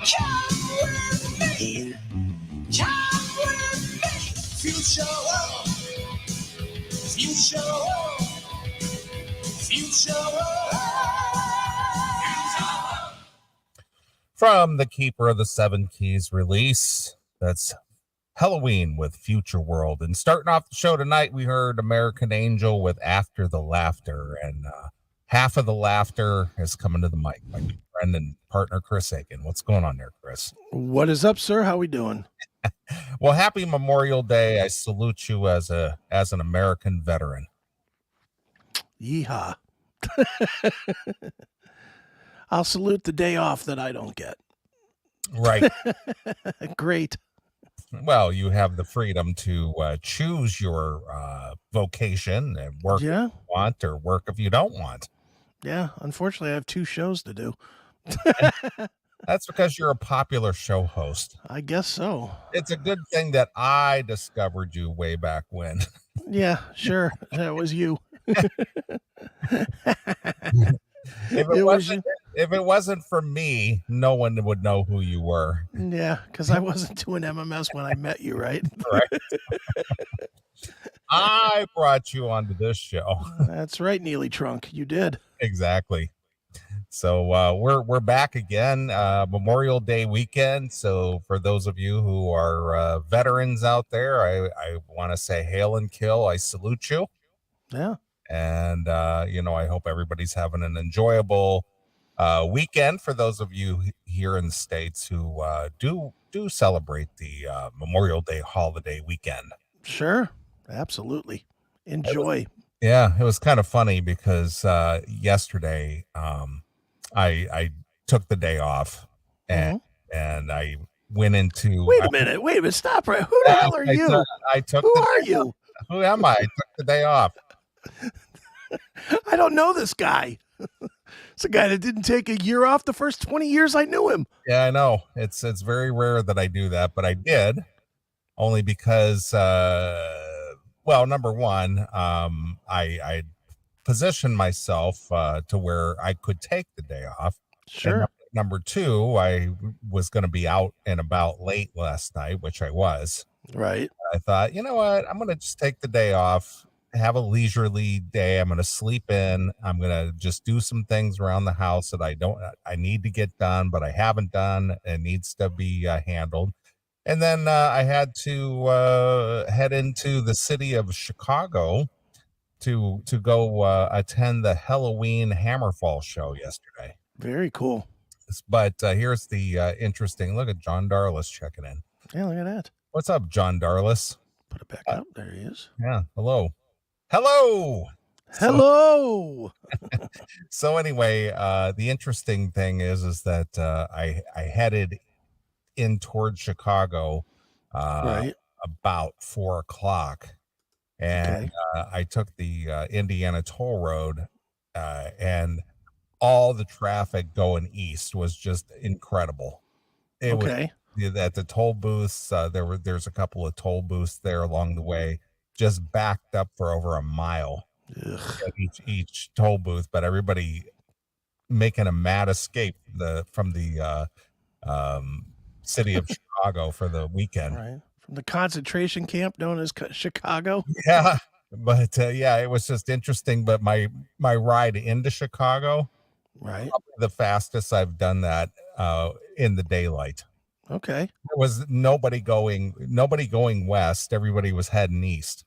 Come with me. Come with me. Future world. Future world. Future world. From the Keeper of the Seven Keys release, that's Helloween with Future World. And starting off the show tonight, we heard American Angel with After the Laughter. And half of the laughter is coming to the mic. My good friend and partner, Chris Akin. What's going on there, Chris? What is up, sir? How we doing? Well, happy Memorial Day. I salute you as an American veteran. Yeehaw. I'll salute the day off that I don't get. Right. Great. Well, you have the freedom to choose your vocation and work if you want or work if you don't want. Yeah, unfortunately, I have 2 shows to do. That's because you're a popular show host. I guess so. It's a good thing that I discovered you way back when. Yeah, sure. That was you. If it wasn't for me, no one would know who you were. Yeah, because I wasn't doing MMS when I met you, right? Correct. I brought you onto this show. That's right, Neely Trunk. You did. Exactly. So we're back again, Memorial Day weekend. So for those of you who are veterans out there, I want to say hail and kill. I salute you. Yeah. And I hope everybody's having an enjoyable weekend. For those of you here in the States who do celebrate the Memorial Day holiday weekend. Sure. Absolutely. Enjoy. It was kind of funny because yesterday I took the day off and I went into. Wait a minute. Stop right. Who the hell are you? Who are you? Who am I? I took the day off. I don't know this guy. It's a guy that didn't take a year off the first 20 years I knew him. Yeah, I know. It's very rare that I do that, but I did only because, number one, I positioned myself to where I could take the day off. Sure. And number two, I was going to be out and about late last night, which I was. Right. I thought, you know what? I'm going to just take the day off. Have a leisurely day. I'm going to sleep in. I'm going to just do some things around the house that I need to get done, but I haven't done. It needs to be handled. And then I had to head into the city of Chicago to go attend the Helloween Hammerfall show yesterday. Very cool. But here's the interesting look at John Darlis checking in. Yeah, look at that. What's up, John Darlis? Put it back up. There he is. Yeah. Hello. So anyway, the interesting thing is that I headed in towards Chicago right about 4:00, and I took the Indiana toll road, and all the traffic going east was just incredible. It was at the toll booths. There's a couple of toll booths there along the way, just backed up for over a mile each toll booth, but everybody making a mad escape from the city of Chicago for the weekend. Right. From the concentration camp known as Chicago. Yeah. But it was just interesting. But my ride into Chicago, right, the fastest I've done that in the daylight. Okay. There was nobody going west. Everybody was heading east,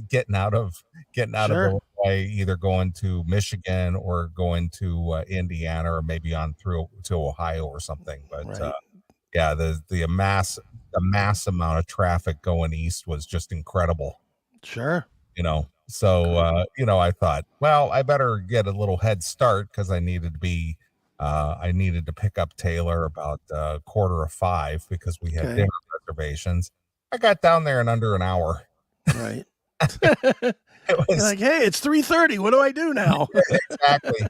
getting out of Illinois, either going to Michigan or going to Indiana, or maybe on through to Ohio or something. But the mass amount of traffic going east was just incredible. Sure. So I thought, well, I better get a little head start because I needed to pick up Taylor about 4:45 because we had dinner reservations. I got down there in under an hour. Right. It was like, hey, it's 3:30. What do I do now? Exactly.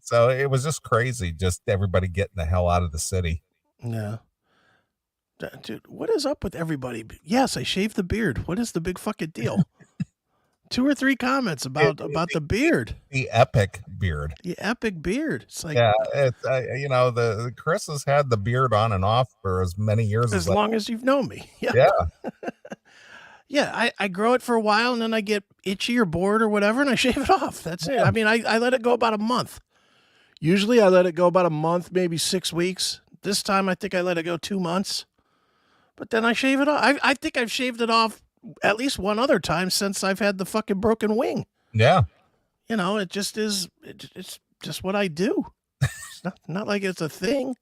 So it was just crazy. Just everybody getting the hell out of the city. Yeah. Dude, what is up with everybody? Yes, I shaved the beard. What is the big fucking deal? 2 or 3 comments about the beard. The epic beard. The epic beard. It's like, Yeah, it's the Chris has had the beard on and off for as many years as long as you've known me. Yeah. Yeah. Yeah, I grow it for a while and then I get itchy or bored or whatever and I shave it off. That's it. I mean, I let it go about a month. Usually I let it go about a month, maybe 6 weeks. This time I think I let it go 2 months. But then I shave it off. I think I've shaved it off at least one other time since I've had the fucking broken wing. Yeah. It just is. It's just what I do. It's not like it's a thing.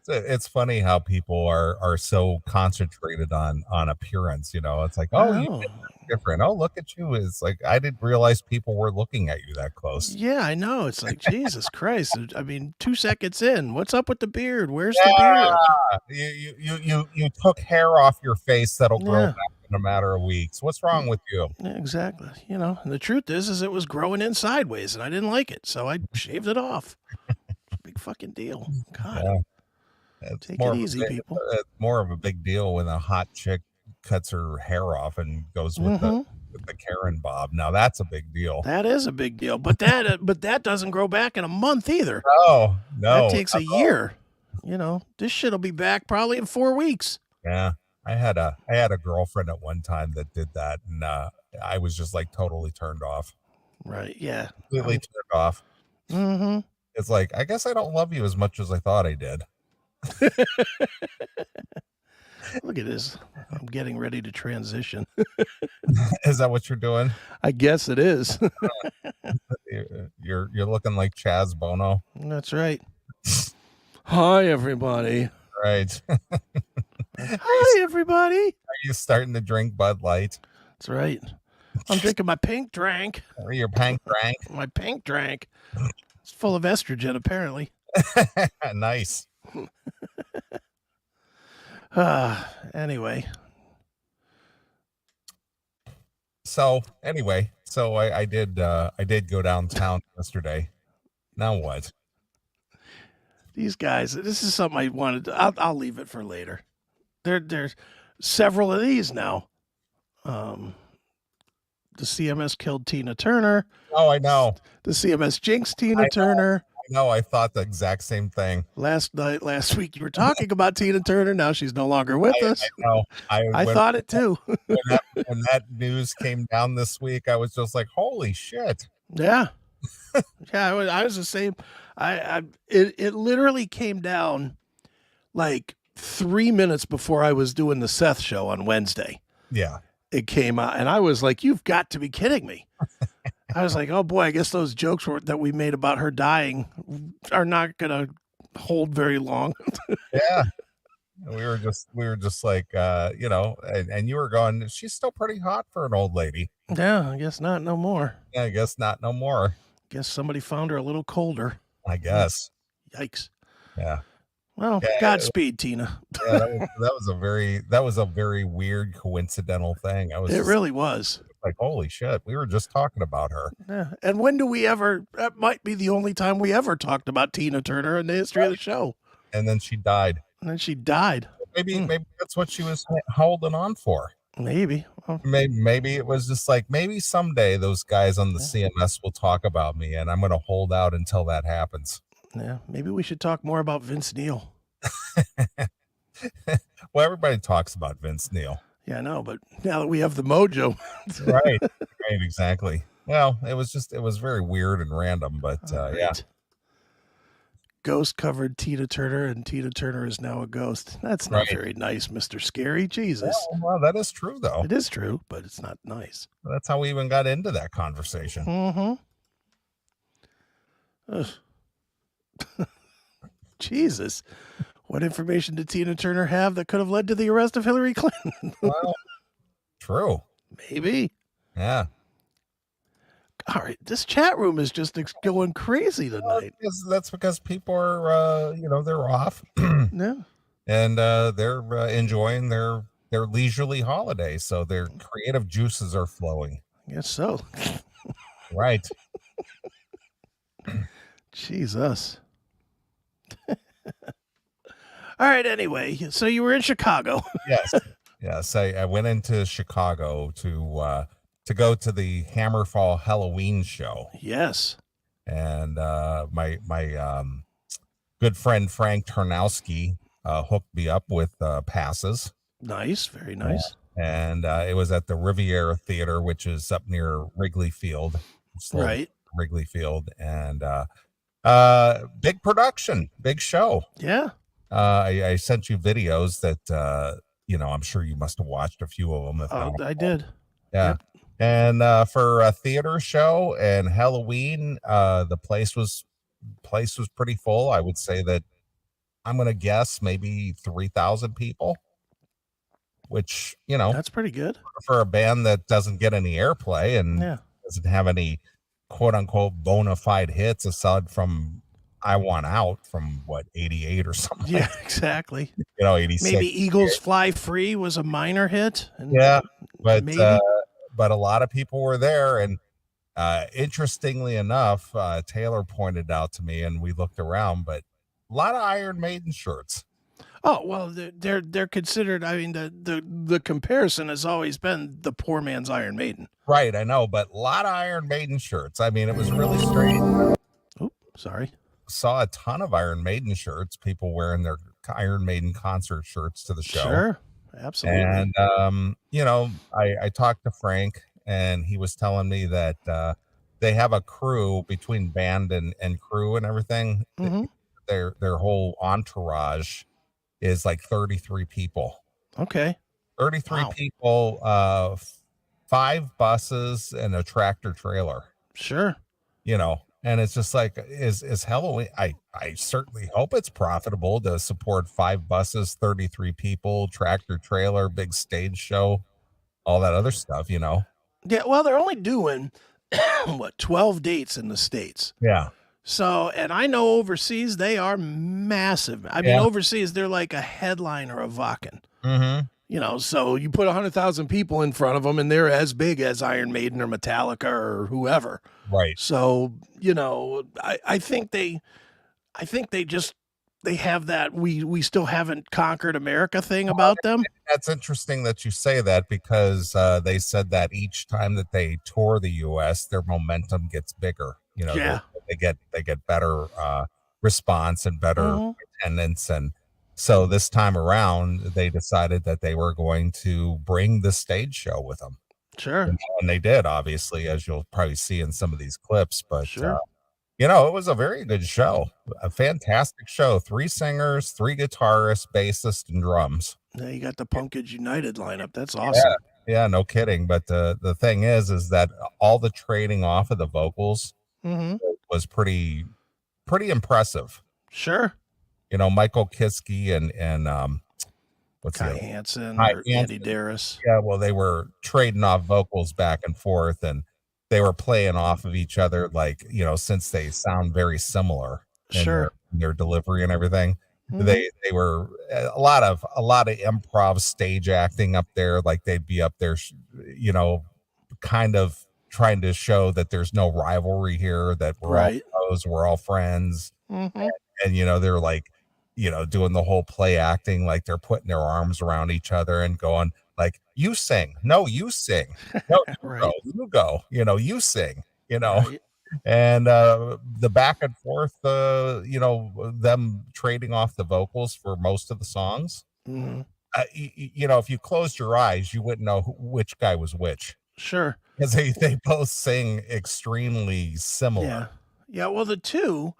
It's funny how people are so concentrated on appearance. It's like, oh, you look different. Oh, look at you. It's like I didn't realize people were looking at you that close. Yeah, I know. It's like Jesus Christ. I mean, 2 seconds in, what's up with the beard? Where's the beard? You took hair off your face that'll grow back in a matter of weeks. What's wrong with you? Yeah, exactly. And the truth is it was growing in sideways, and I didn't like it, so I shaved it off. Big fucking deal. God. Yeah. Take it easy, people. It's more of a big deal when a hot chick cuts her hair off and goes with the Karen bob. Now that's a big deal. That is a big deal, but that doesn't grow back in a month either. No, that takes a year. This shit'll be back probably in 4 weeks. Yeah, I had a girlfriend at one time that did that, and I was just like totally turned off. Right? Yeah, completely turned off. Mm-hmm. It's like I guess I don't love you as much as I thought I did. Look at this. I'm getting ready to transition. Is that what you're doing? I guess it is. You're looking like Chaz Bono. That's right. Hi, everybody. Right. Hi, everybody. Are you starting to drink Bud Light? That's right. I'm drinking my pink drink. Or your pink drink? My pink drink. It's full of estrogen, apparently. Nice. Anyway. So I did go downtown yesterday. Now what? These guys, this is something I wanted to, I'll leave it for later. There's several of these now. The CMS killed Tina Turner. Oh, I know. The CMS jinxed Tina Turner. No, I thought the exact same thing. Last week, you were talking about Tina Turner. Now she's no longer with us. I know. I thought it too. when that news came down this week, I was just like, "Holy shit!" Yeah, yeah. I was the same. It literally came down like 3 minutes before I was doing the Seth show on Wednesday. Yeah, it came out, and I was like, "You've got to be kidding me." I was like, oh boy, I guess those jokes that we made about her dying are not going to hold very long. Yeah. We were just like, and you were going, she's still pretty hot for an old lady. Yeah, I guess not no more. Yeah, I guess not no more. Guess somebody found her a little colder. I guess. Yikes. Yeah. Well, yeah, Godspeed, Tina. Yeah, that was a very weird coincidental thing. It really was. Like, holy shit, we were just talking about her. Yeah. And when do we ever, that might be the only time we ever talked about Tina Turner in the history of the show. And then she died. Maybe that's what she was holding on for. Maybe. Well, maybe it was just like, maybe someday those guys on the CMS will talk about me and I'm going to hold out until that happens. Yeah. Maybe we should talk more about Vince Neil. Well, everybody talks about Vince Neil. Yeah, I know, but now that we have the mojo. Right, exactly. Well, it was very weird and random, but yeah. Ghost covered Tina Turner, and Tina Turner is now a ghost. That's not very nice, Mr. Scary. Jesus. Well, that is true, though. It is true, but it's not nice. That's how we even got into that conversation. Mm-hmm. Jesus. What information did Tina Turner have that could have led to the arrest of Hillary Clinton? Well, true. Maybe. Yeah. All right. This chat room is just going crazy tonight. That's because people are, they're off. Yeah. And they're enjoying their leisurely holiday. So their creative juices are flowing. I guess so. Right. Jesus. All right. Anyway, so you were in Chicago. Yes. I went into Chicago to to go to the Hammerfall Helloween show. Yes. And my good friend Frank Tarnowski hooked me up with passes. Nice, very nice. And it was at the Riviera Theater, which is up near Wrigley Field. Right. Wrigley Field. And big production, big show. Yeah. I sent you videos that, I'm sure you must have watched a few of them. If not, I did. Yeah. Yep. And for a theater show and Halloween, the place was pretty full. I would say that I'm going to guess maybe 3,000 people, which, that's pretty good for a band that doesn't get any airplay and Yeah. doesn't have any quote unquote bona fide hits aside from I Want Out from 88 or something. Yeah, exactly. 86. Maybe Eagles Fly Free was a minor hit. And Yeah, but maybe. But a lot of people were there, and interestingly enough, Taylor pointed out to me, and we looked around, but a lot of Iron Maiden shirts. Oh, well, they're considered. I mean, the comparison has always been the poor man's Iron Maiden. Right, I know, but a lot of Iron Maiden shirts. I mean, it was really strange. Oh, sorry. Saw a ton of Iron Maiden shirts, people wearing their Iron Maiden concert shirts to the show. Sure, absolutely. And I talked to Frank, and he was telling me that they have a crew between band and crew and everything. Mm-hmm. Their whole entourage is like 33 people. Okay. 33 people, 5 buses and a tractor trailer. Sure. And it's just like, is Halloween? I certainly hope it's profitable to support 5 buses, 33 people, tractor trailer, big stage show, all that other stuff, Yeah, well, they're only doing 12 dates in the States. Yeah. So, and I know overseas they are massive. I mean, overseas they're like a headliner of Wacken. Mm-hmm. So you put 100,000 people in front of them, and they're as big as Iron Maiden or Metallica or whoever. Right. So, I think they have that we still haven't conquered America thing about them. That's interesting that you say that, because they said that each time that they tour the US, their momentum gets bigger. Yeah. They get better response and better attendance. And so this time around, they decided that they were going to bring the stage show with them. Sure. And they did, obviously, as you'll probably see in some of these clips. But, sure. it was a very good show, a fantastic show. 3 singers, 3 guitarists, bassist, and drums. Now you got the Pumpkins United lineup. That's awesome. Yeah, no kidding. But the thing is that all the trading off of the vocals was pretty impressive. Sure. Michael Kiske and what's Kai the Hansen or Andy Darris. Yeah, well, they were trading off vocals back and forth, and they were playing off of each other, like, since they sound very similar in their delivery and everything. They were a lot of improv stage acting up there. Like, they'd be up there, kind of trying to show that there's no rivalry here, that we're all bros, we're all friends. And they're like, doing the whole play acting, like they're putting their arms around each other and going like, you sing, no, you sing, no, you go, you sing, and the back and forth, them trading off the vocals for most of the songs. If you closed your eyes, you wouldn't know which guy was which. Sure. Because they both sing extremely similar. Yeah. Well, the two,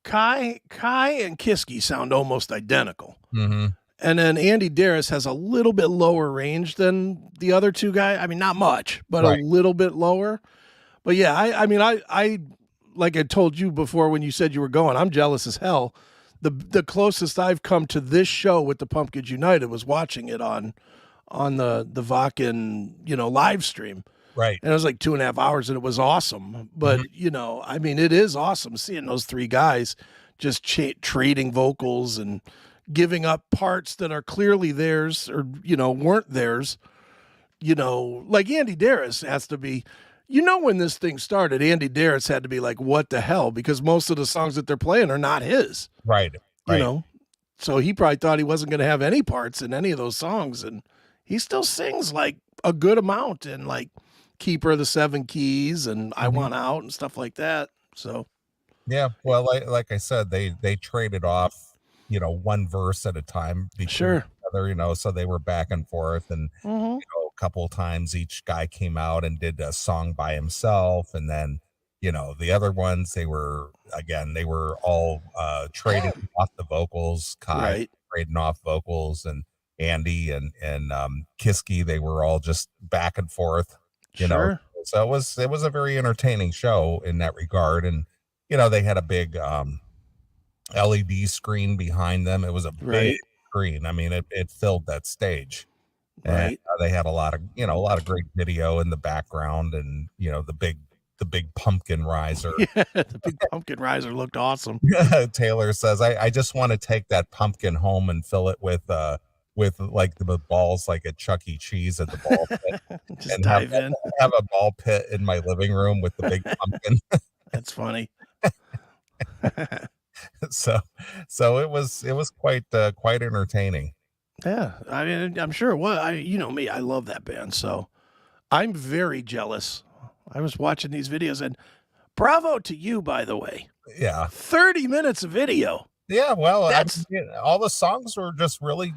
Kai and Kiske sound almost identical. And then Andy Darris has a little bit lower range than the other two guys. I mean, not much, but a little bit lower. But yeah, I like I told you before when you said you were going, I'm jealous as hell. The closest I've come to this show with the Pumpkins United was watching it on the Wacken, live stream. Right. And it was like 2.5 hours, and it was awesome. But, it is awesome seeing those 3 guys just trading vocals and giving up parts that are clearly theirs or, weren't theirs. Like Andy Darris has to be, when this thing started, Andy Darris had to be like, what the hell? Because most of the songs that they're playing are not his. Right. So he probably thought he wasn't going to have any parts in any of those songs. And he still sings like a good amount and like Keeper of the Seven Keys and I Mhm. Want Out and stuff like that. So Yeah, well, like I said, they traded off, one verse at a time between sure. each other, so they were back and forth, and Mm-hmm. a couple of times each guy came out and did a song by himself, and then the other ones they were all trading off the vocals. Kai Right. trading off vocals, and Andy and Kiski, they were all just back and forth, Sure. so it was a very entertaining show in that regard. And they had a big LED screen behind them. It was a big Right. screen. I mean, it filled that stage. And Right. they had a lot of great video in the background, and the big pumpkin riser. Yeah, the big pumpkin riser looked awesome. Taylor says, I just want to take that pumpkin home and fill it with like the balls, like at Chuck E. Cheese at the ball pit, Just and dive in. have a ball pit in my living room with the big pumpkin. That's funny. So it was quite entertaining. Yeah, I mean, I'm sure it was. You know me, I love that band, so I'm very jealous. I was watching these videos, and bravo to you, by the way. Yeah. 30 minutes of video. Yeah, well, That's all the songs were just really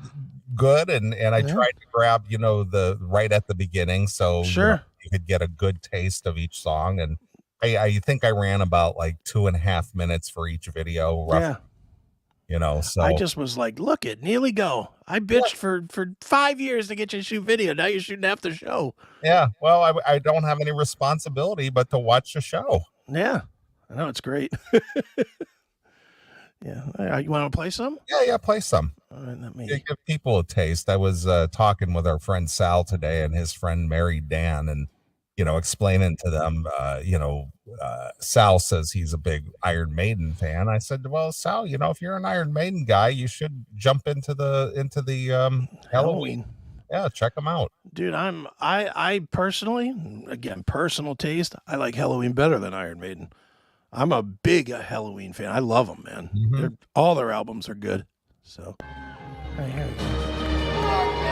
good, and I Yeah. tried to grab, the right at the beginning, so sure. you could get a good taste of each song. And I think I ran about like 2.5 minutes for each video, roughly, Yeah. so I just was like, look at Neely go. I bitched for 5 years to get you to shoot video. Now you're shooting half the show. yeah, well, I don't have any responsibility but to watch the show. Yeah, I know it's great. Yeah, you want to play some? Yeah, play some. All right, let me. Give people a taste. I was talking with our friend Sal today, and his friend married Dan, and explaining to them, Sal says he's a big Iron Maiden fan. I said, well, Sal, if you're an Iron Maiden guy, you should jump into the Helloween. Yeah, check them out. Dude, I personally, again, personal taste, I like Helloween better than Iron Maiden. I'm a big Helloween fan. I love them, man. Mhm. All their albums are good. So, right here we go.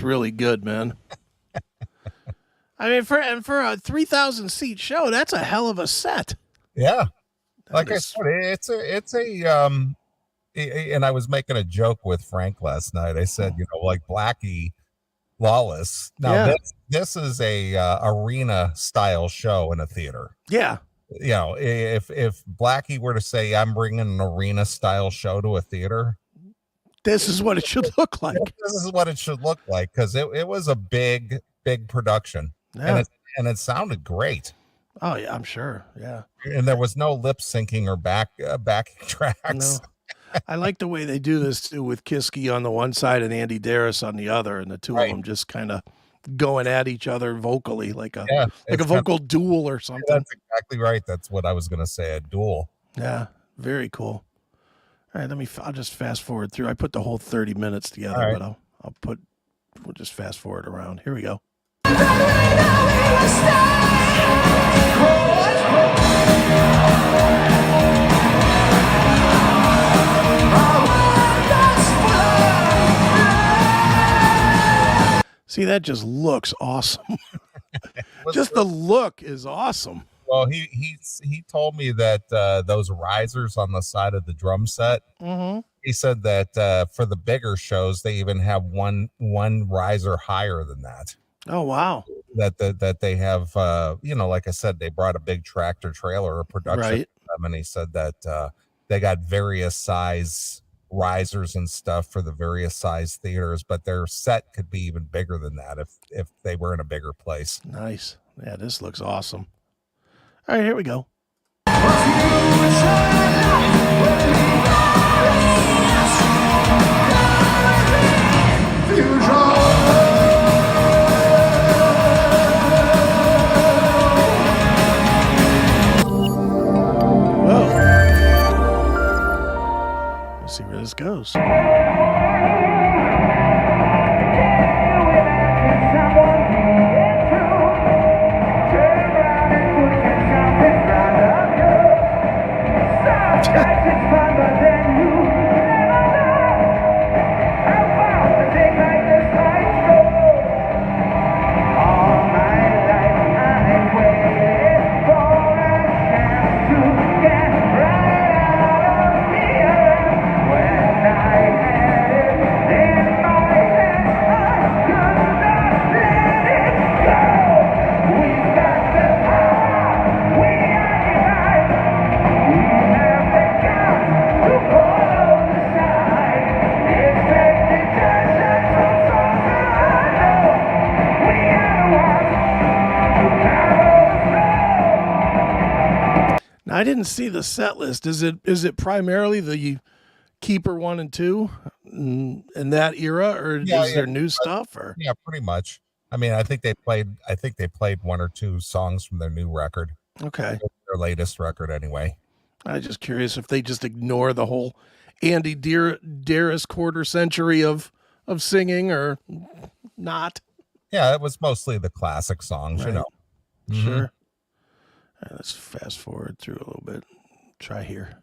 really good, man. I mean, for a 3,000 seat show, that's a hell of a set. Yeah. That I is- said, it's a and I was making a joke with Frank last night. I said, like Blackie Lawless. Now Yeah. this is a arena style show in a theater. Yeah. If Blackie were to say, I'm bringing an arena style show to a theater, This is what it should look like. this is what it should look like, because it was a big production. Yeah. And it sounded great. Oh yeah, I'm sure. Yeah. And there was no lip syncing or backing tracks. No. I like the way they do this too, with Kiski on the one side and Andy Darris on the other, and the two of them just kind of going at each other vocally, like a vocal duel or something. That's exactly right. That's what I was going to say, a duel. Yeah, very cool. All right, I'll just fast forward through. I put the whole 30 minutes together, All right. but we'll just fast forward around. Here we go. See, that just looks awesome. Just the look is awesome. Well, he told me that those risers on the side of the drum set. Mm-hmm. He said that for the bigger shows, they even have one riser higher than that. Oh wow! That they have, like I said, they brought a big tractor trailer, a production, Right. and he said that they got various size risers and stuff for the various size theaters, but their set could be even bigger than that if they were in a bigger place. Nice. Yeah, this looks awesome. All right, here we go. Whoa. Let's see where this goes. Now, I didn't see the set list. Is it primarily the Keeper 1 and 2 in that era, or is there new stuff? Or Yeah, pretty much. I mean, I think they played one or two songs from their new record. Okay. Their latest record, anyway. I'm just curious if they just ignore the whole Andy Darris quarter century of singing or not. Yeah, it was mostly the classic songs, Right. Mhm. Sure. All right, let's fast forward through a little bit. Try here.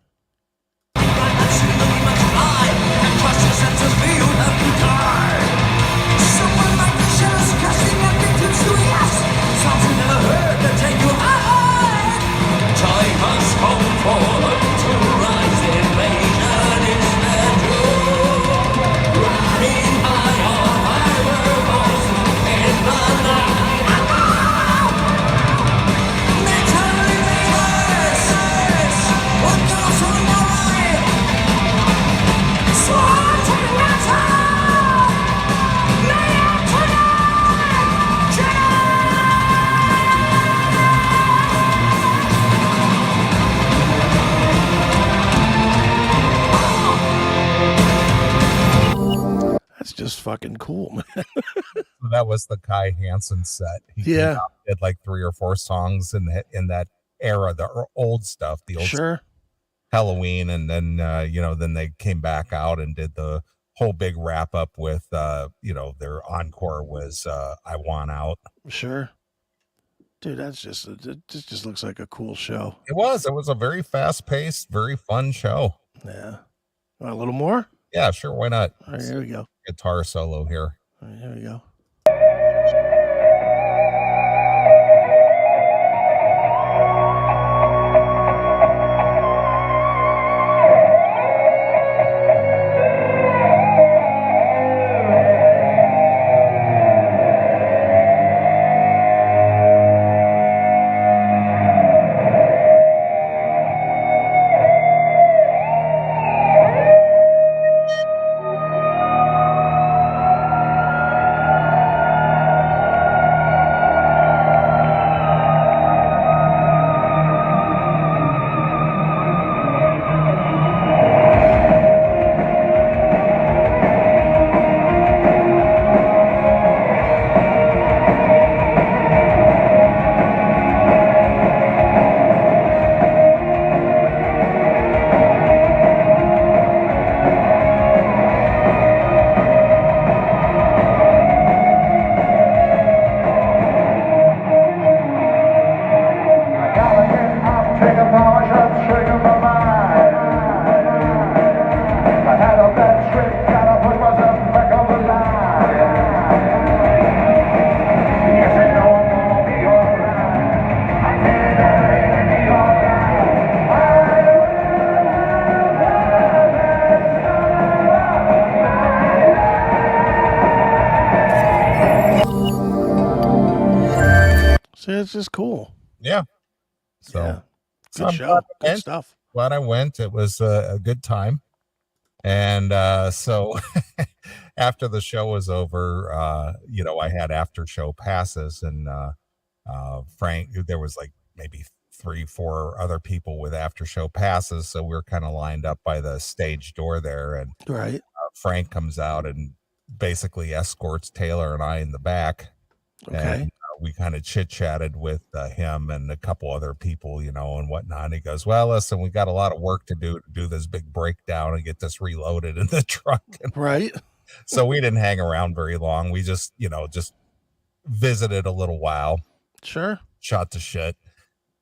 That's just fucking cool, man. That was the Kai Hansen set. He came out, did like 3 or 4 songs in that era, the old stuff, the old Sure. Helloween, and then then they came back out and did the whole big wrap up with their encore was I Want Out. Sure. Dude, it just looks like a cool show. It was a very fast paced, very fun show. Yeah. Want a little more? Yeah, sure, why not? All right, here we go. Guitar solo here. All right, here we go. So it's just cool. Yeah. So, Yeah. so Good I'm show. Good stuff. glad I went. It was a good time. And so after the show was over, I had after show passes, and Frank, there was like maybe 3-4 other people with after show passes. So we were kind of lined up by the stage door there. And Right. Frank comes out and basically escorts Taylor and I in the back. Okay. And we kind of chit-chatted with him and a couple other people, and whatnot. And he goes, well, listen, we got a lot of work to do this big breakdown and get this reloaded in the truck. Right. So we didn't hang around very long. We just visited a little while. Sure. Shot the shit.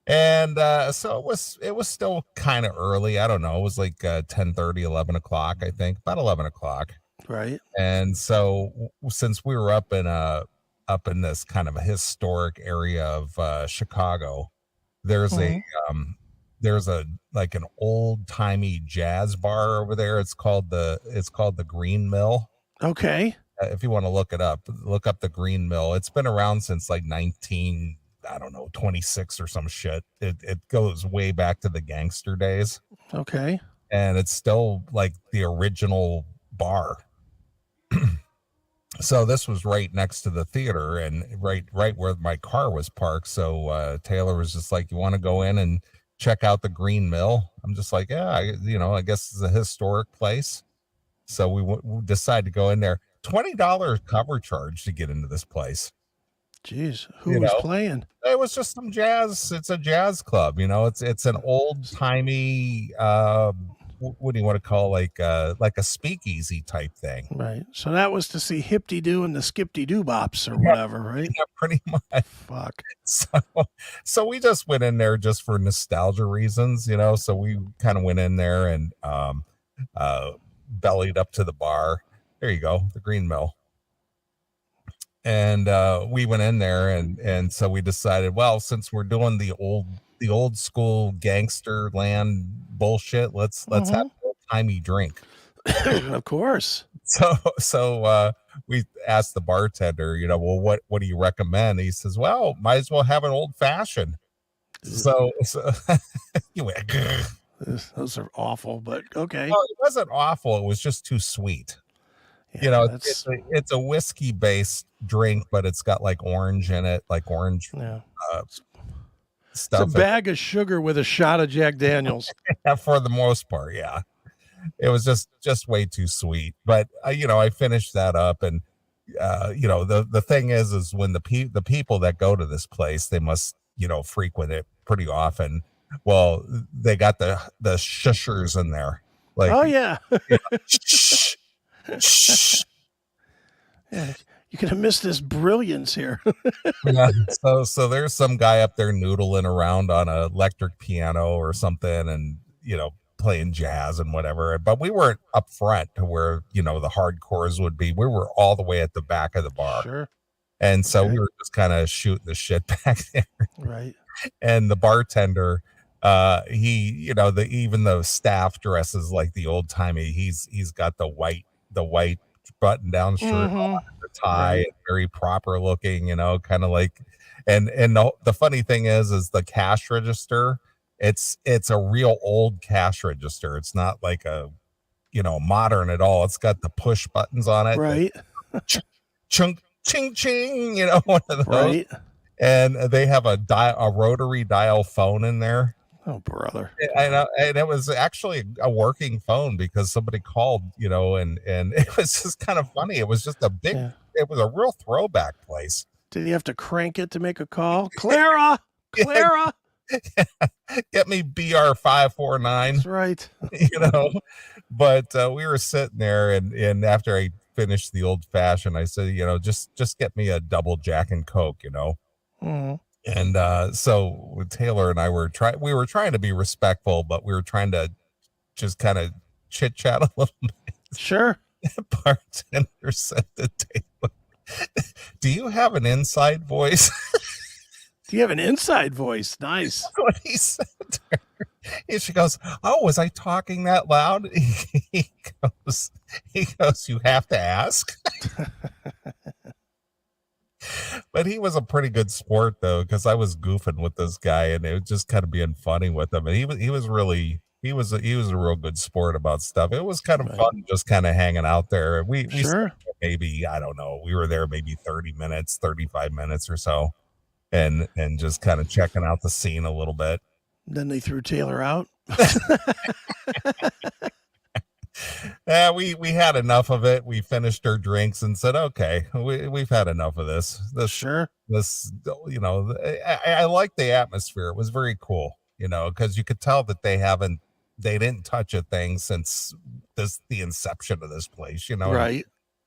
And so it was still kind of early. I don't know. It was like 10:30, 11 o'clock, I think, about 11 o'clock. Right. And so since we were up in this kind of a historic area of Chicago, there's a like an old timey jazz bar over there. It's called the Green Mill. Okay. If you want to look up the Green Mill. It's been around since like 26 or some shit. It goes way back to the gangster days. Okay. And it's still like the original bar. So this was right next to the theater and right where my car was parked. So Taylor was just like, you want to go in and check out the Green Mill? I'm just like, yeah, I guess it's a historic place. So we decided to go in there. $20 cover charge to get into this place. Jeez, who was playing? It was just some jazz. It's a jazz club, it's an old timey what do you want to call like a speakeasy type thing. Right. So that was to see Hip-Dee Doo and the Skip-Dee Doo Bops or whatever, right? Yeah, pretty much. Fuck. So we just went in there just for nostalgia reasons, so we kind of went in there and bellied up to the bar. There you go, the Green Mill. And we went in there and so we decided, well, since we're doing the old school gangster land bullshit, let's have an old timey drink. Of course. So we asked the bartender, well, what do you recommend? He says, well, might as well have an old fashioned. So you went, those are awful, but okay. Well, it wasn't awful. It was just too sweet. Yeah, it's a whiskey based drink, but it's got like orange in it, like orange stuff. It's a bag of sugar with a shot of Jack Daniels. For the most part, yeah. It was just way too sweet. But I finished that up, and the thing is when the people that go to this place, they must frequent it pretty often. Well, they got the shushers in there. Like, oh yeah. Shh. Yeah, you could have missed this brilliance here. Yeah, so there's some guy up there noodling around on an electric piano or something, and playing jazz and whatever. But we weren't up front to where the hardcores would be. We were all the way at the back of the bar. Sure. And so we were just kind of shooting the shit back there. Right. And the bartender, he, even though staff dresses like the old timey, he's got the white button down shirt on, the tie, and very proper looking, kind of like, and the funny thing is the cash register, it's a real old cash register. It's not like a, modern at all. It's got the push buttons on it. Right. Chunk, ching, ching, one of those. Right. And they have a rotary dial phone in there. Oh, brother. And it was actually a working phone because somebody called, and it was just kind of funny. It was just it was a real throwback place. Did he have to crank it to make a call? Clara! Get me BR 549. That's right. But we were sitting there and after I finished the old fashioned, I said, just get me a double Jack and Coke, Mm-hmm. And so Taylor and I were trying to be respectful, but we were trying to just kind of chit chat a little bit. Sure. Bartender said to Taylor, do you have an inside voice? Do you have an inside voice? Nice. That's what he said to her. And she goes, oh, was I talking that loud? He goes, you have to ask. But he was a pretty good sport though, because I was goofing with this guy, and it was just kind of being funny with him. And he was a real good sport about stuff. It was kind of Right. fun just kind of hanging out there. We Sure. spent maybe, I don't know, we were there maybe 30 minutes, 35 minutes or so, and just kind of checking out the scene a little bit. Then they threw Taylor out. Yeah, we had enough of it. We finished our drinks and said, okay, we've had enough of this. Sure. I like the atmosphere. It was very cool, because you could tell that they didn't touch a thing since the inception of this place, Right.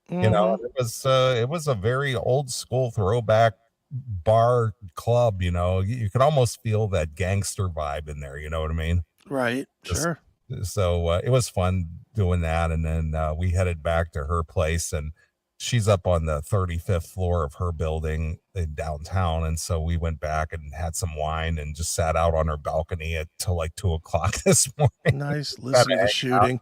It was a very old school throwback bar club, you could almost feel that gangster vibe in there, you know what I mean? Right. Sure. So it was fun doing that, and then we headed back to her place, and she's up on the 35th floor of her building in downtown, and so we went back and had some wine and just sat out on her balcony till like 2:00 this morning. Nice. Listening to shooting.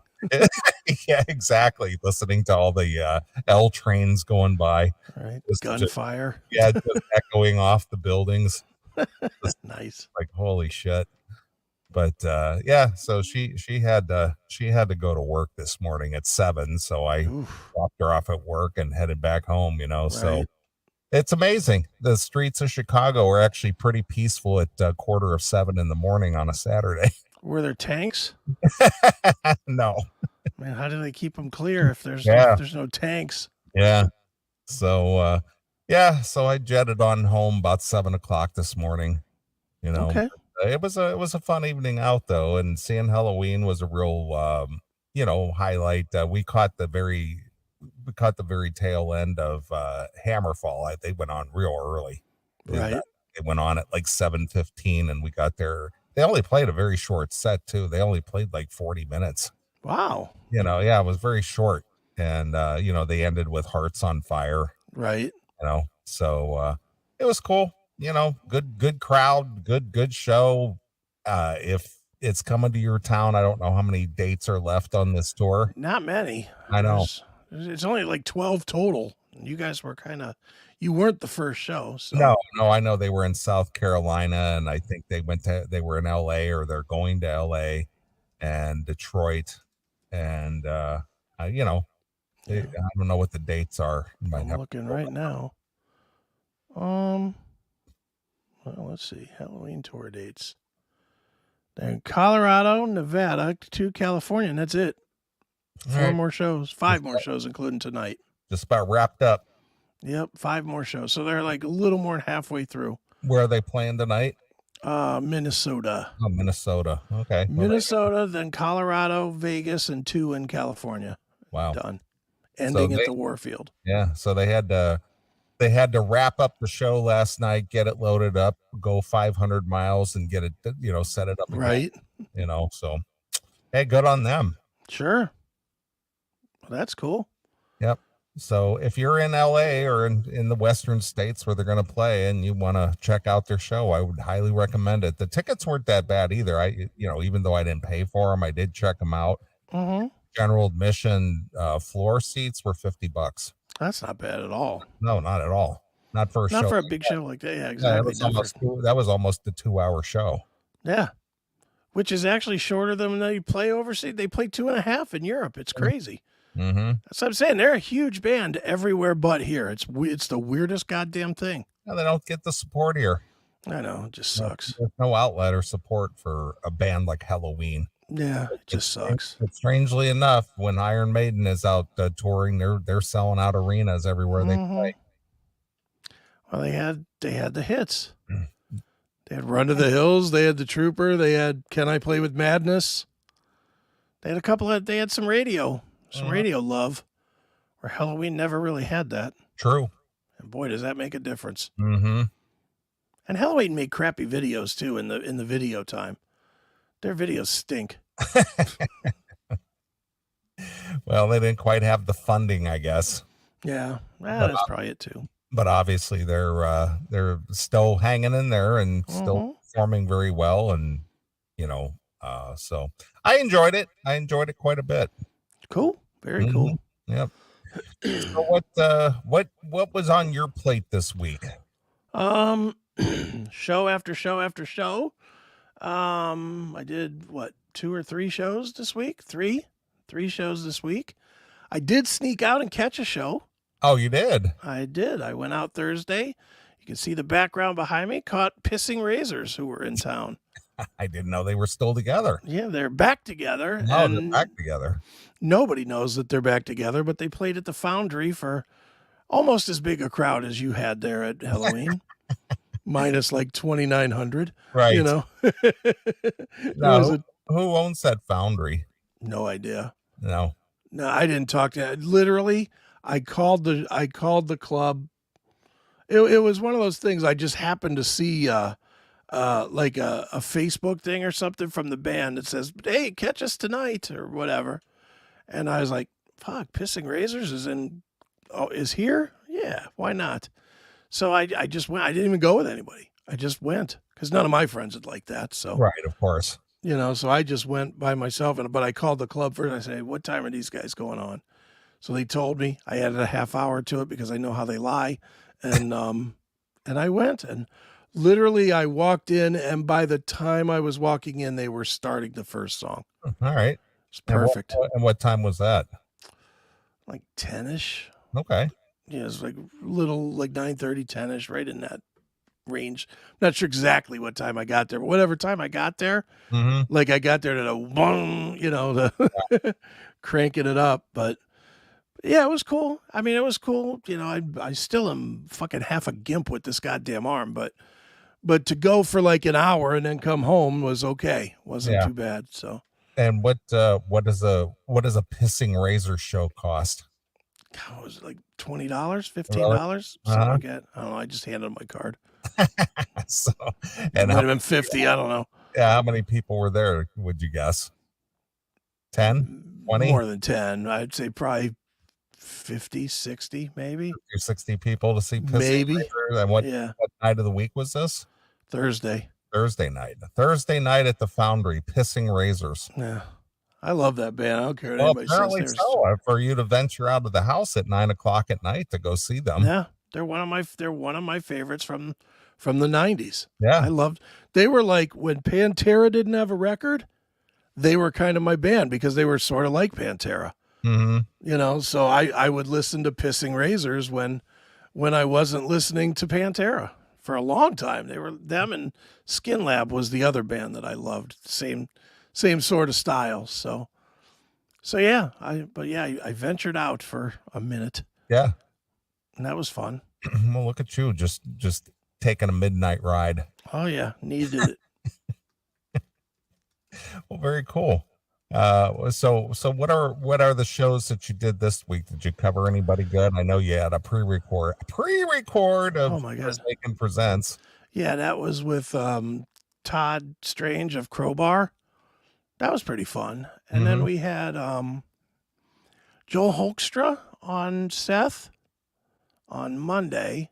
Yeah, exactly. Listening to all the L trains going by. Right. Just Gunfire. just echoing off the buildings. Nice. Like, holy shit. But so she had to go to work this morning at 7, so I dropped her off at work and headed back home, so Right. it's amazing. The streets of Chicago are actually pretty peaceful at 6:45 in the morning on a Saturday. Were there tanks? No. Man, how do they keep them clear if there's no tanks? Yeah. So so I jetted on home about 7:00 this morning, Okay. It was a fun evening out though, and seeing Halloween was a real highlight. We caught the very tail end of Hammerfall. They went on real early. Right. They went on at like 7:15, and we got there. They only played a very short set too. They only played like 40 minutes. Wow. It was very short, and they ended with Hearts on Fire. Right. So it was cool. Good crowd, good show. If it's coming to your town, I don't know how many dates are left on this tour. Not many. I know. It's only like 12 total. You guys were you weren't the first show. So. No, I know they were in South Carolina, and I think they were in LA, or they're going to LA and Detroit. And, I don't know what the dates are. I'm looking right now. Well, let's see. Halloween tour dates. They're in Colorado, Nevada, to California, and that's it. 5 more shows, including tonight. Just about wrapped up. Yep, 5 more shows. So they're like a little more than halfway through. Where are they playing tonight? Minnesota. Oh, Minnesota. Okay. Minnesota, then Colorado, Vegas, and 2 in California. Wow. Done. Ending at the Warfield. Yeah. So they had to wrap up the show last night, get it loaded up, go 500 miles and get it, set it up again. Right. So hey, good on them. Sure. Well, that's cool. Yep. So if you're in LA or in the Western states where they're going to play and you want to check out their show, I would highly recommend it. The tickets weren't that bad either. Even though I didn't pay for them, I did check them out. Mm-hmm. General admission floor seats were $50. That's not bad at all. No, not at all. Not for a show. Not for a big show like that. Yeah, exactly. That was almost a 2-hour show. Yeah. Which is actually shorter than they play overseas. They play 2.5 in Europe. It's crazy. Mm-hmm. That's what I'm saying. They're a huge band everywhere but here. It's the weirdest goddamn thing. No, they don't get the support here. I know. It just sucks. There's no outlet or support for a band like Helloween. Yeah, it just sucks. But strangely enough, when Iron Maiden is out touring, they're selling out arenas everywhere they play. Well, they had the hits. They had Run to the Hills. They had The Trooper. They had Can I Play with Madness. They had they had some radio love, where Helloween never really had that. True. And boy, does that make a difference. Mm-hmm. And Helloween made crappy videos too in the video time. Their videos stink. Well, they didn't quite have the funding, I guess. Yeah, that's probably it too. But obviously, they're still hanging in there and still performing very well, and so I enjoyed it. I enjoyed it quite a bit. Cool, very cool. Yep. So what was on your plate this week? Show after show after show. I did what, 2 or 3 shows this week? Three shows this week. I did sneak out and catch a show. Oh, you did? I did. I went out Thursday. You can see the background behind me. Caught Pissing Razors, who were in town. I didn't know they were still together. Yeah, they're back together. No, they're back together. Nobody knows that they're back together, but they played at the Foundry for almost as big a crowd as you had there at Helloween. Minus like 2,900. Right. You know? No, who owns that Foundry? No idea. No, I didn't talk to. Literally, I called the club. It was one of those things. I just happened to see like a Facebook thing or something from the band that says, "Hey, catch us tonight" or whatever. And I was like, "Fuck, Pissing Razors is here? Yeah, why not?" So I just went. I didn't even go with anybody. I just went because none of my friends would like that. So right, of course. You know, so I just went by myself. But I called the club first. I said, "What time are these guys going on?" So they told me. I added a half hour to it because I know how they lie, and I went, and literally I walked in, and by the time I was walking in, they were starting the first song. All right, it's perfect. And what time was that? Like 10ish. Okay. Yeah, it's like little, like 9:30, 10ish, right in that range. Not sure exactly what time I got there, but whatever time I got there, like I got there to the one, you know, the cranking it up. But yeah, it was cool. I mean, it was cool. You know, I still am fucking half a gimp with this goddamn arm, but to go for like an hour and then come home was okay. Wasn't too bad. So. And what does a Pissing Razor show cost? God, was it like $20, $15? Something like that. I don't know. I just handed them my card. So, and it might have been 50. I don't know. Yeah, how many people were there? Would you guess? 10, 20? More than 10. I'd say probably 50, 60, maybe. 60 people to see Pissing maybe. Razor. And what night of the week was this? Thursday night. Thursday night at the Foundry, Pissing Razors. Yeah. I love that band. I don't care what anybody says. For you to venture out of the house at 9:00 at night to go see them. Yeah, they're one of my favorites from the 90s. Yeah, they were like when Pantera didn't have a record, they were kind of my band because they were sort of like Pantera. Mm-hmm. You know, so I would listen to Pissing Razors when I wasn't listening to Pantera for a long time. Them and Skin Lab was the other band that I loved. Same sort of style. So yeah, I ventured out for a minute. Yeah. And that was fun. Well, look at you, just taking a midnight ride. Oh yeah, needed it. Well, very cool. So what are the shows that you did this week? Did you cover anybody good? I know you had a pre-record of Oh my God. Akin Presents. Yeah, that was with Todd Strange of Crowbar. That was pretty fun. And then we had Joel Hoekstra on Seth on Monday.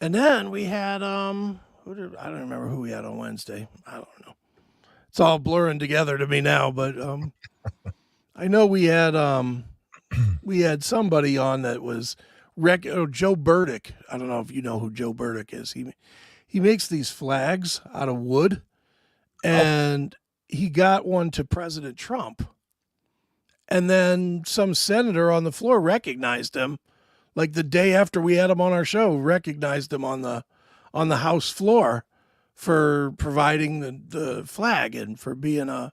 And then we had I don't remember who we had on Wednesday. I don't know. It's all blurring together to me now, but I know we had somebody on that was Joe Burdick. I don't know if you know who Joe Burdick is. He makes these flags out of wood, and he got one to President Trump. And then some senator on the floor recognized him, like the day after we had him on our show, recognized him on the House floor for providing the flag and for being a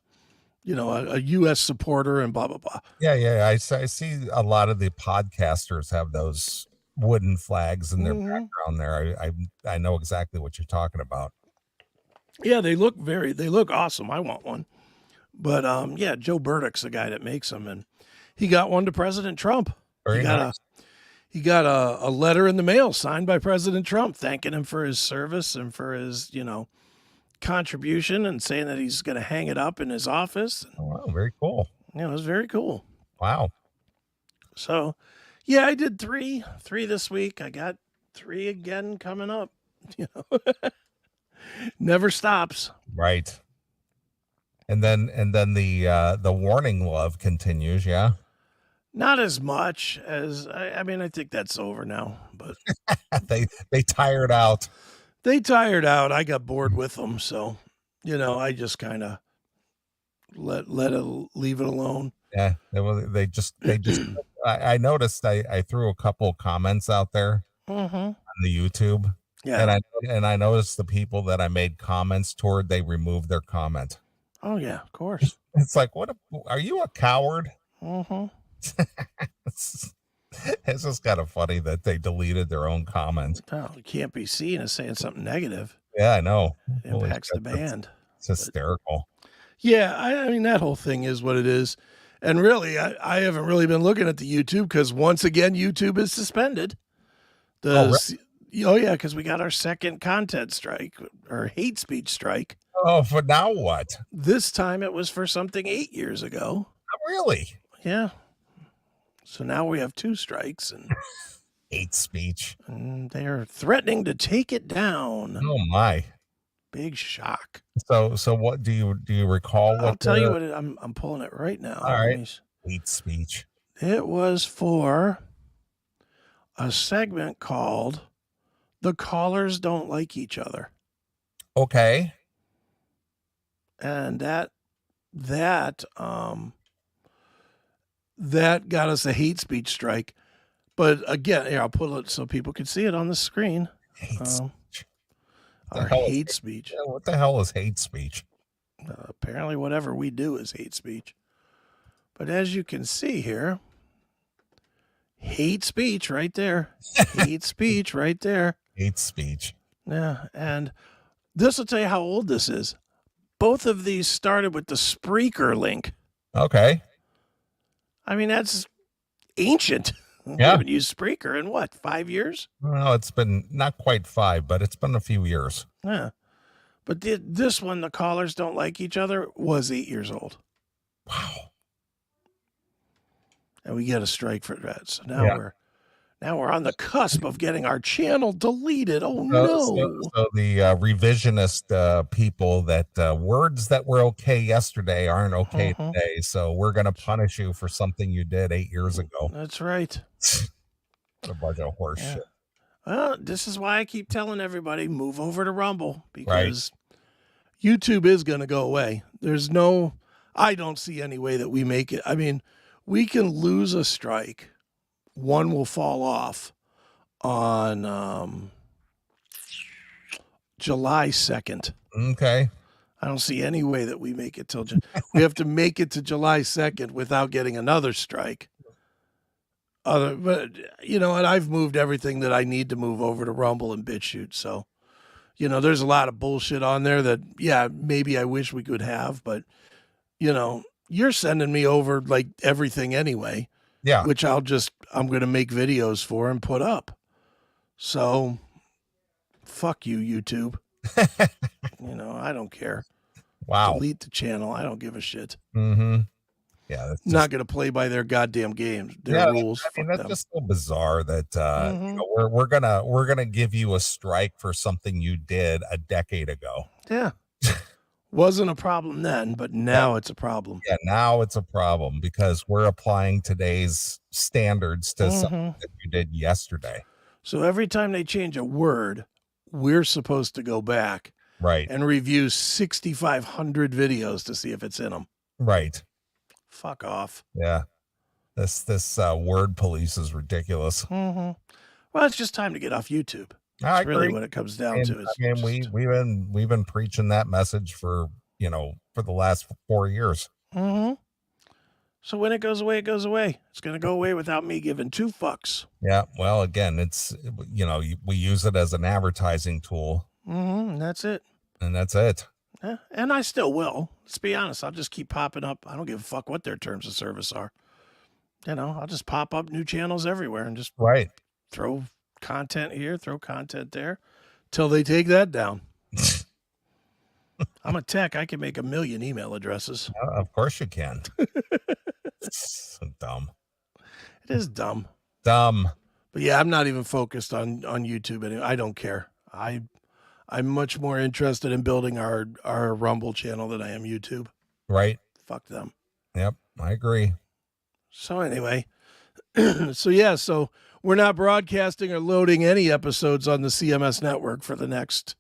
U.S. supporter and blah, blah, blah. Yeah. I see a lot of the podcasters have those wooden flags in their background there. I know exactly what you're talking about. Yeah, they look awesome. I want one. But yeah, Joe Burdick's the guy that makes them, and he got one to President Trump. Very nice. He got a letter in the mail signed by President Trump thanking him for his service and for his, contribution, and saying that he's going to hang it up in his office. Oh, wow, very cool. Yeah, it was very cool. Wow. So, yeah, I did three this week. I got 3 again coming up. Never stops. Right. And then the Warning Love continues, yeah. Not as much as I mean, I think that's over now, but they tired out. they tired out. I got bored with them, so I just kind of leave it alone. Yeah, they just I noticed I threw a couple comments out there on the YouTube. Yeah. And I noticed the people that I made comments toward, they removed their comment. Oh yeah, of course. It's like, are you a coward? It's just kind of funny that they deleted their own comment. Oh, it can't be seen as saying something negative. Yeah, I know. It impacts the band. It's hysterical. Yeah, I mean, that whole thing is what it is. And really, I haven't really been looking at the YouTube because once again, YouTube is suspended. Oh, yeah, because we got our second content strike or hate speech strike. Oh, for now what? This time it was for something 8 years ago. Oh, really? Yeah. So now we have 2 strikes and hate speech. And they're threatening to take it down. Oh my. Big shock. So what do you recall? I'll tell you what I'm pulling it right now. All right. Hate speech. It was for a segment called "The Callers Don't Like Each Other." Okay. And that got us a hate speech strike. But again, here I'll pull it so people can see it on the screen. Hate speech. Our hate speech. What the hell is hate speech? Apparently whatever we do is hate speech. But as you can see here, hate speech right there. Hate speech right there. Hate speech. Yeah, and this will tell you how old this is. Both of these started with the Spreaker link. Okay. I mean, that's ancient. Yeah. We haven't used Spreaker in what, 5 years? No, it's been not quite 5, but it's been a few years. Yeah. But this one, The Callers Don't Like Each Other, was 8 years old. Wow. And we get a strike for that. So now we're on the cusp of getting our channel deleted. Oh no. So the revisionist people that words that were okay yesterday aren't okay today. So we're going to punish you for something you did 8 years ago. That's right. What a bunch of horse shit. Well, this is why I keep telling everybody, move over to Rumble, because YouTube is going to go away. I don't see any way that we make it. I mean, we can lose a strike. One will fall off on July 2nd. Okay. I don't see any way that we make it till we have to make it to July 2nd without getting another strike. But you know, and I've moved everything that I need to move over to Rumble and BitChute. So, you know, there's a lot of bullshit on there that, yeah, maybe I wish we could have, but you know, you're sending me over like everything anyway. Yeah. Which I'm going to make videos for and put up. So, fuck you, YouTube. You know, I don't care. Wow. Delete the channel. I don't give a shit. Mm-hmm. Yeah. That's not going to play by their goddamn games, their rules. I mean, that's just so bizarre that you know, we're gonna give you a strike for something you did a decade ago. Yeah. Wasn't a problem then, but now it's a problem. Yeah, now it's a problem because we're applying today's standards to something that you did yesterday. So every time they change a word, we're supposed to go back and review 6,500 videos to see if it's in them. Right. Fuck off. Yeah. This word police is ridiculous. Well, it's just time to get off YouTube. That's really what it comes down to. I mean, we've been preaching that message for the last 4 years. So when it goes away, it goes away. It's going to go away without me giving 2 fucks. Yeah. Well, again, it's we use it as an advertising tool. And that's it. And that's it. Yeah, and I still will. Let's be honest. I'll just keep popping up. I don't give a fuck what their terms of service are. You know, I'll just pop up new channels everywhere and just throw content here, throw content there, till they take that down. I'm a tech. I can make 1 million email addresses. Of course you can. So dumb. It is dumb. Dumb. But yeah, I'm not even focused on YouTube anymore. I don't care. I'm much more interested in building our Rumble channel than I am YouTube. Right. Fuck them. Yep, I agree. So anyway, So we're not broadcasting or loading any episodes on the CMS network for the next,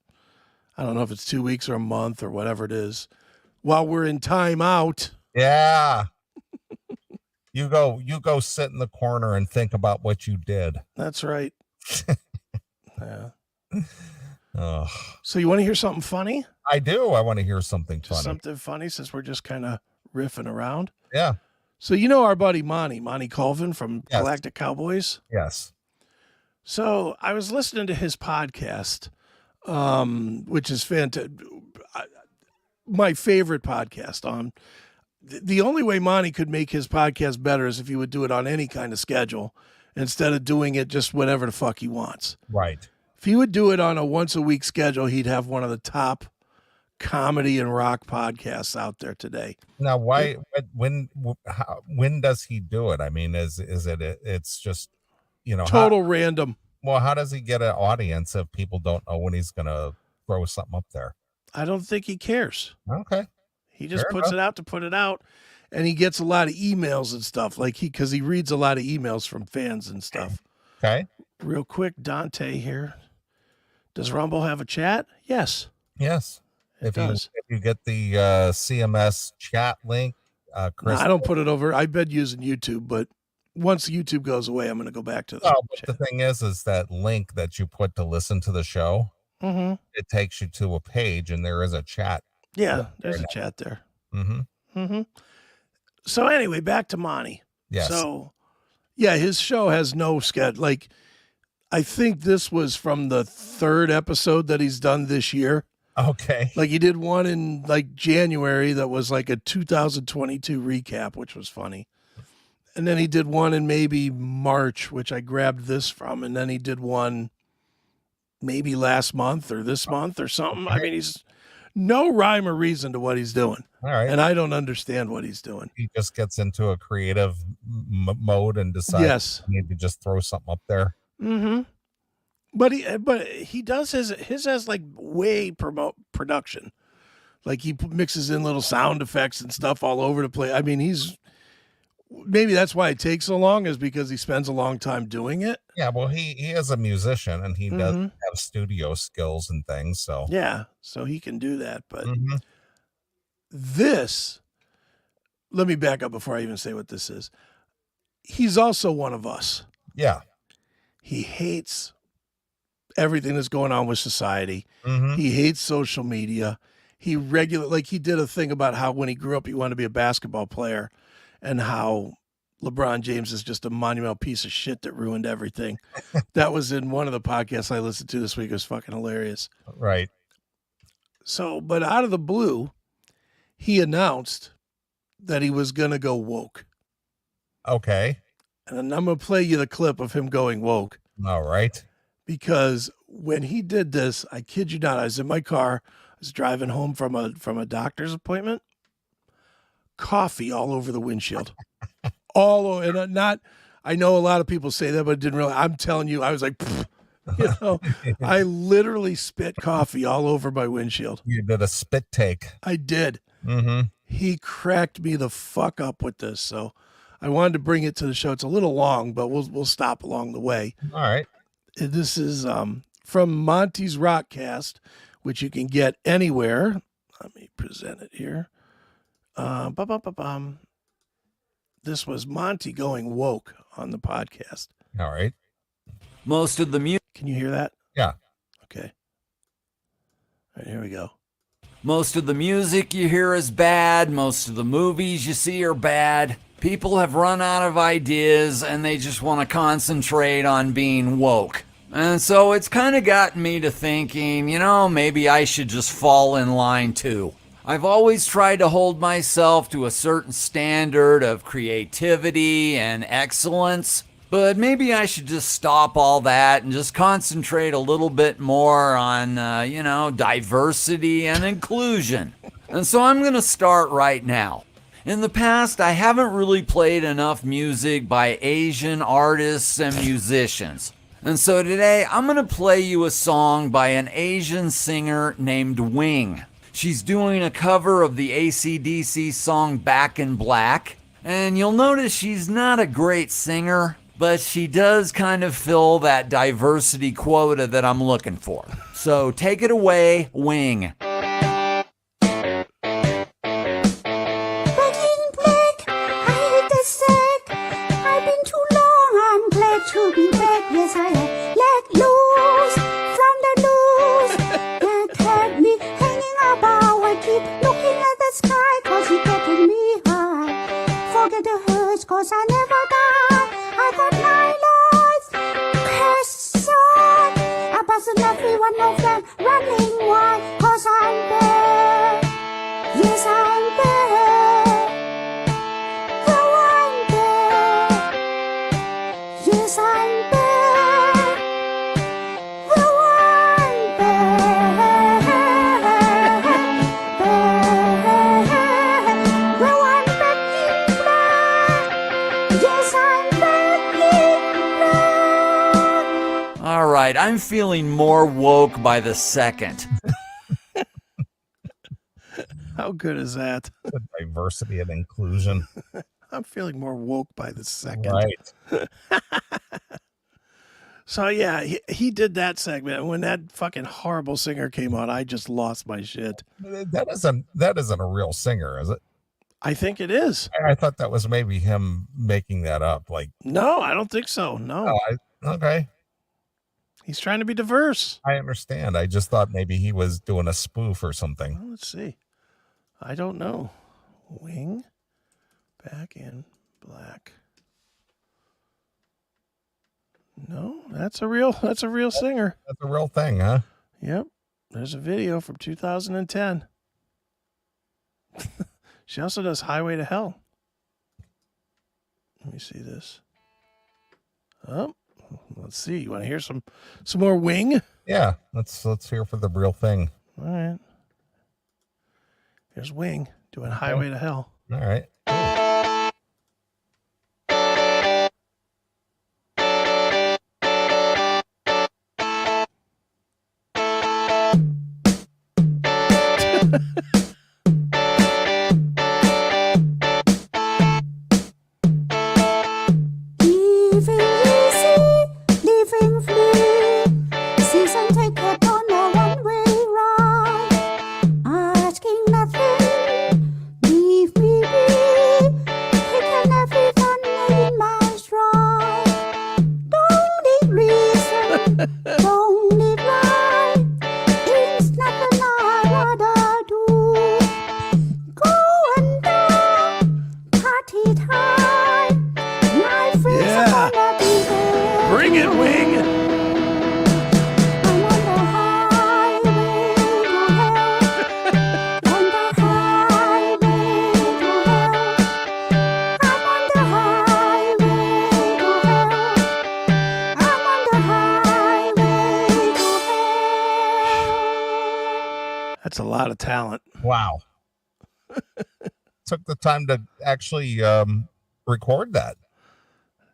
I don't know if it's 2 weeks or a month or whatever it is, while we're in timeout. Yeah. You go sit in the corner and think about what you did. That's right. Yeah. Oh. So you want to hear something funny? I do. I want to hear something Just funny. something funny, since we're just kind of riffing around. Yeah. So you know our buddy Monty Colvin from Yes. Galactic Cowboys? Yes. So I was listening to his podcast, which is fantastic. My favorite podcast on. The only way Monty could make his podcast better is if he would do it on any kind of schedule instead of doing it just whenever the fuck he wants. Right. If he would do it on a once a week schedule, he'd have one of the top comedy and rock podcasts out there today. Now, when does he do it? I mean, it's just, Total random. Well, how does he get an audience if people don't know when he's going to throw something up there? I don't think he cares. Okay. He just Fair puts enough. it out to put it out, and he gets a lot of emails and stuff, because he reads a lot of emails from fans and stuff. Okay. Real quick, Dante here. Does Rumble have a chat? Yes. Yes. It does. If you get the CMS chat link, Chris. No, I don't put it over. I've been using YouTube, but once YouTube goes away, I'm going to go back to the But chat. the thing is that link that you put to listen to the show, it takes you to a page, and there is a chat. Yeah, there's a chat there. Mm-hmm. So anyway, back to Monty. Yes. So, yeah, his show has no schedule. Like, I think this was from the third episode that he's done this year. Okay. Like, he did one in like January that was like a 2022 recap, which was funny. And then he did one in maybe March, which I grabbed this from. And then he did one maybe last month or this month or something. Okay. I mean, he's no rhyme or reason to what he's doing. All right. And I don't understand what he's doing. He just gets into a creative mode and decides Yes. you need to just throw something up there. But he does his has like way production. Like he mixes in little sound effects and stuff all over the place. I mean, maybe that's why it takes so long, is because he spends a long time doing it. Yeah, well, he is a musician, and he does have studio skills and things. So yeah, so he can do that. But Mhm. this, let me back up before I even say what this is. He's also one of us. yeah. He hates everything that's going on with society. Mhm. He hates social media. He he did a thing about how when he grew up, he wanted to be a basketball player, and how LeBron James is just a monumental piece of shit that ruined everything. That was in one of the podcasts I listened to this week. It was fucking hilarious. Right. So, but out of the blue, he announced that he was going to go woke. Okay. And I'm going to play you the clip of him going woke. All right. Because when he did this, I kid you not, I was in my car, I was driving home from a doctor's appointment, coffee all over the windshield. All over, and I know a lot of people say that, but didn't really. I'm telling you, I was like, I literally spit coffee all over my windshield. You did a spit take. I did. Mm-hmm. He cracked me the fuck up with this. So I wanted to bring it to the show. It's a little long, but we'll stop along the way. All right. This is from Monty's Rockcast, which you can get anywhere. Let me present it here. This was Monty going woke on the podcast. All right. Most of the music. Can you hear that? Yeah. Okay. All right, here we go. Most of the music you hear is bad. Most of the movies you see are bad. People have run out of ideas and they just want to concentrate on being woke. And so it's kind of gotten me to thinking, maybe I should just fall in line too. I've always tried to hold myself to a certain standard of creativity and excellence, but maybe I should just stop all that and just concentrate a little bit more on, diversity and inclusion. And so I'm going to start right now. In the past, I haven't really played enough music by Asian artists and musicians. And so today, I'm going to play you a song by an Asian singer named Wing. She's doing a cover of the AC/DC song Back in Black. And you'll notice she's not a great singer, but she does kind of fill that diversity quota that I'm looking for. So take it away, Wing. Back in black, I hate the sack. I've been too long, I'm glad to be back. Yes, I have let loose from the noose that had me hanging about. I keep looking at the sky, cause it's getting me high. Forget the hurts, cause I never die. I got my life cursed on. I busted every one of them running wild, cause I'm back. Yes, I'm back. Oh, I'm back. Yes, I'm back. Oh, I'm back. Oh, I'm back in black. Yes, I'm back in black. All right, I'm feeling more woke by the second. How good is that? Diversity and inclusion. I'm feeling more woke by the second. Right. So yeah, he did that segment. And when that fucking horrible singer came on, I just lost my shit. That isn't a real singer, is it? I think it is. I thought that was maybe him making that up. Like, No, I don't think so. No, okay, he's trying to be diverse. I understand. I just thought maybe he was doing a spoof or something. Well, let's see. I don't know. Wing, back in black. No, that's a real singer. That's a real thing, huh? Yep. There's a video from 2010. She also does Highway to Hell. Let me see this. Oh, let's see. You want to hear some more Wing? Yeah. Let's hear for the real thing. All right. Here's Wing doing Highway to Hell. All right. Living easy, living free. Season ticket on a one-way ride. Asking nothing, leave me be. Taking every fun in my stride. Don't need reason, don't need right. It's nothing I'd rather do. Going down, party time. My friends Yeah. are gonna be there. Bring it, Wing. I'm on the highway to hell. On the highway to hell. I'm on the highway to hell. I'm on the highway to hell. That's a lot of talent. Wow. Took the time to actually record that.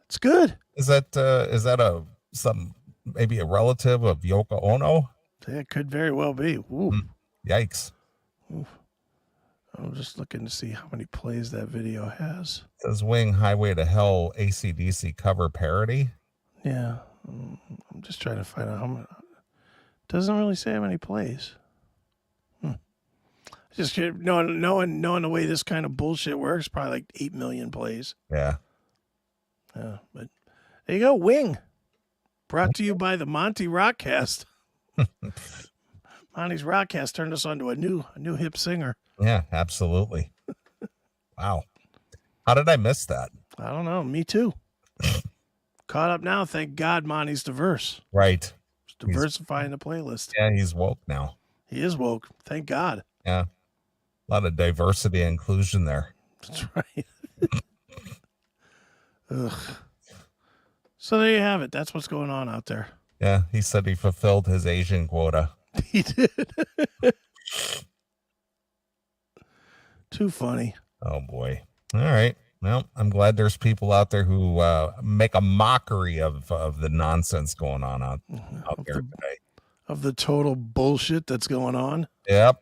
It's good. Is that maybe a relative of Yoko Ono? It could very well be. Ooh. Yikes. I'm just looking to see how many plays that video has. It says Wing Highway to Hell AC/DC cover parody. Yeah. I'm just trying to find out how many. Doesn't really say how many plays. Just knowing the way this kind of bullshit works, probably like 8 million plays. Yeah. Yeah, but there you go, Wing. Brought to you by the Monty Rockcast. Monty's Rockcast turned us on to a new hip singer. Yeah, absolutely. Wow. How did I miss that? I don't know. Me too. Caught up now. Thank God Monty's diverse. Right. He's diversifying the playlist. Yeah, he's woke now. He is woke. Thank God. Yeah. A lot of diversity and inclusion there. That's right. Ugh. So there you have it. That's what's going on out there. Yeah, he said he fulfilled his Asian quota. He did. Too funny. Oh boy. All right. Well, I'm glad there's people out there who make a mockery of the nonsense going on out there today. Of the total bullshit that's going on. Yep.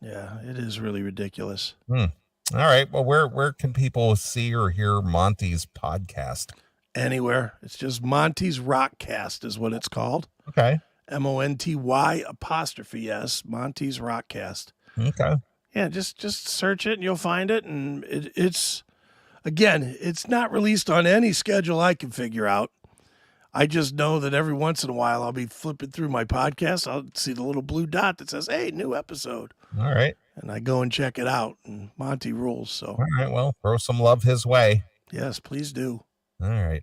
Yeah, it is really ridiculous. All right. Well, where can people see or hear Monty's podcast? Anywhere. It's just Monty's Rockcast is what it's called. Okay. MONTY''S, Monty's Rockcast. Okay. Yeah, just search it and you'll find it. And it's not released on any schedule I can figure out. I just know that every once in a while I'll be flipping through my podcast. I'll see the little blue dot that says, hey, new episode. All right. And I go and check it out. And Monty rules. So, All right. Well, throw some love his way. yes, please do. All right.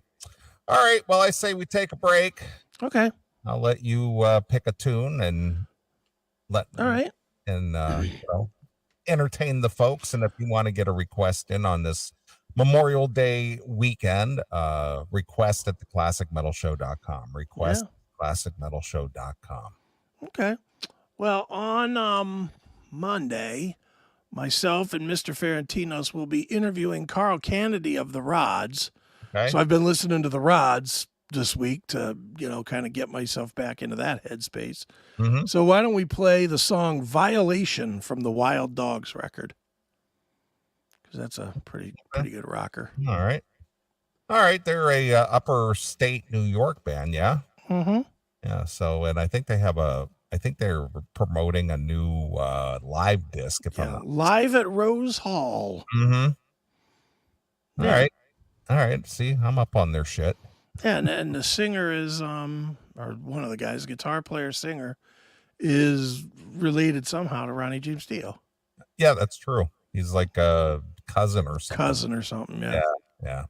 All right. Well, I say we take a break. Okay. I'll let you pick a tune and All right. And entertain the folks. And if you want to get a request in on this Memorial Day weekend, request at theclassicmetalshow.com. Request classicmetalshow.com. Okay. Well, on Monday, myself and Mr. Ferentinos will be interviewing Carl Kennedy of the Rods. Okay. So I've been listening to the Rods this week to, kind of get myself back into that headspace. Mm-hmm. So why don't we play the song Violation from the Wild Dogs record? Because that's a pretty good rocker. All right. They're a upper state New York band. Yeah. Mm-hmm. Yeah. So, and I think they're promoting a new live disc. Live at Rose Hall. Mm-hmm. All right. See, I'm up on their shit. Yeah, and the singer is, or one of the guys, guitar player, singer, is related somehow to Ronnie James Dio. Yeah, that's true. He's like a cousin or something. Yeah. Yeah.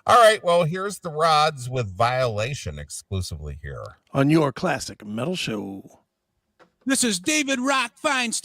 All right. Well, here's the Rods with Violation exclusively here on your Classic Metal Show. This is David Rock Feinstein